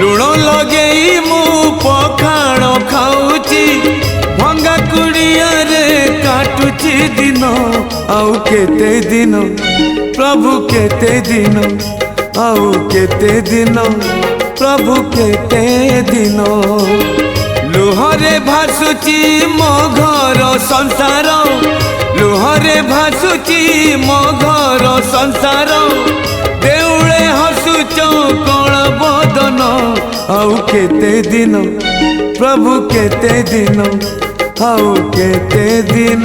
लुण लगेई मु पखाण खाऊची भंगा कुड़िया रे काटुची दिन आउ केते दिन प्रभु केते दिन आउ केते दिन प्रभु केते दिन लुहरे भासुची मो घर संसार लुहरे भासुची मो घर संसार देउळे हसुच कण बदन आउ केते दिन प्रभु केते दिन आउ केते दिन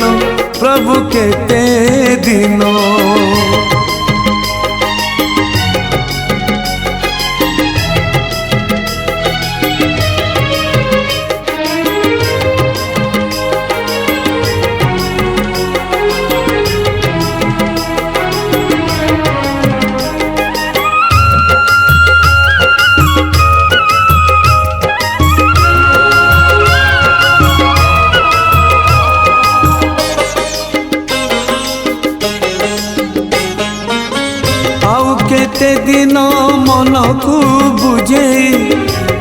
प्रभु केते दिन केते दिन मन को बुझे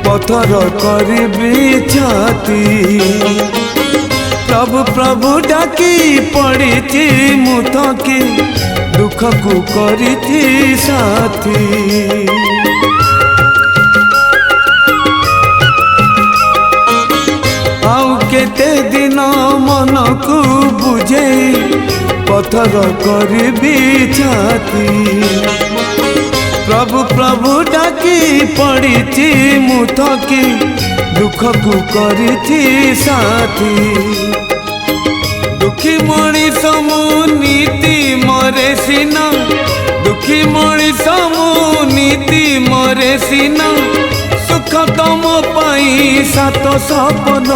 पथर करी छाती प्रभु प्रभु डाकी पड़ी मुथकी दुख को करी साथी आउ केते दिन मन को बुझे पथर करी छाती प्रभु प्रभु डाकी पड़ी मुथकी दुख को करी साथी दुखी मनीष मु नीति मरे सीना दुखी मनीष मु नीति मरे सीना सुख तम पाई सात सपन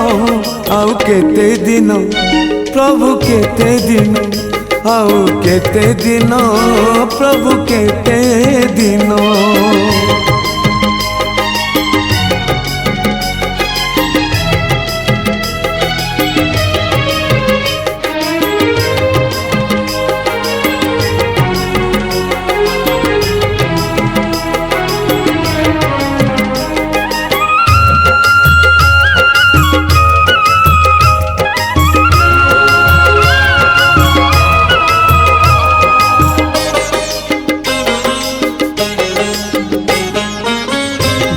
आउ केते दिन प्रभु केते दिन आउ केते दिन प्रभु केते दिन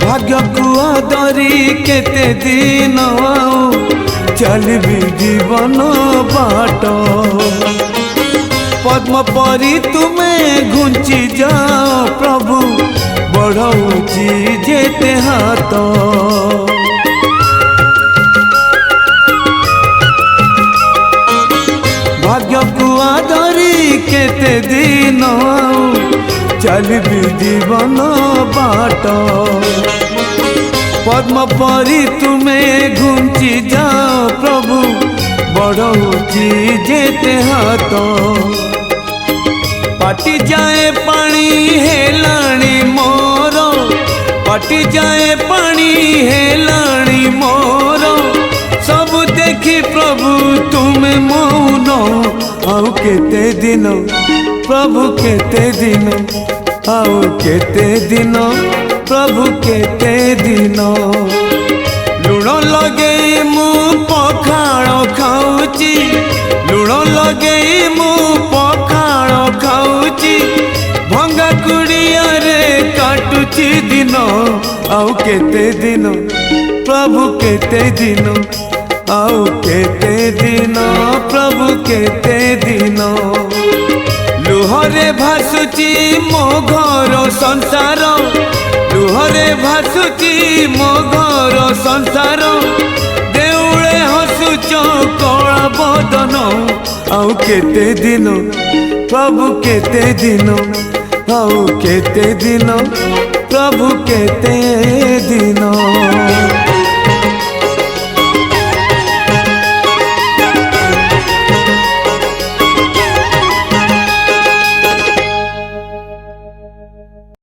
भाग्य कुआ दरी केते दिन आउ चलबी जीवन बाट पद्म परी तुम्हें घुंची जाओ प्रभु बढ़ौची जेते हाथ भाग्य कुआ दरी केते दिन आउ चलबी जीवन बाट पद्म परी तुम्हें घुंची जाओ प्रभु बढ़ौची जेते हाथ पाटी जाए पानी हेलाणी मोर पाटी जाए पानी हेलाणी मोर सब देखी प्रभु तुम्हें मौन आउ केते दिन प्रभु केते दिन आउ केते दिन प्रभु केते दिन लुण लगेई मु पखाण खाऊची लुण लगेई मु पखाण खाऊची भंगा कुड़िया रे काटुची दिन आउ केते दिन प्रभु केते दिन आउ केते दिन प्रभु केते दिन लुहरे भासुची मो घर संसार लुहरे भासुची मो घर संसार देउळे हसुच कला बदन आउ केते दिन प्रभु केते दिन आउ केते दिन प्रभु केते दिन।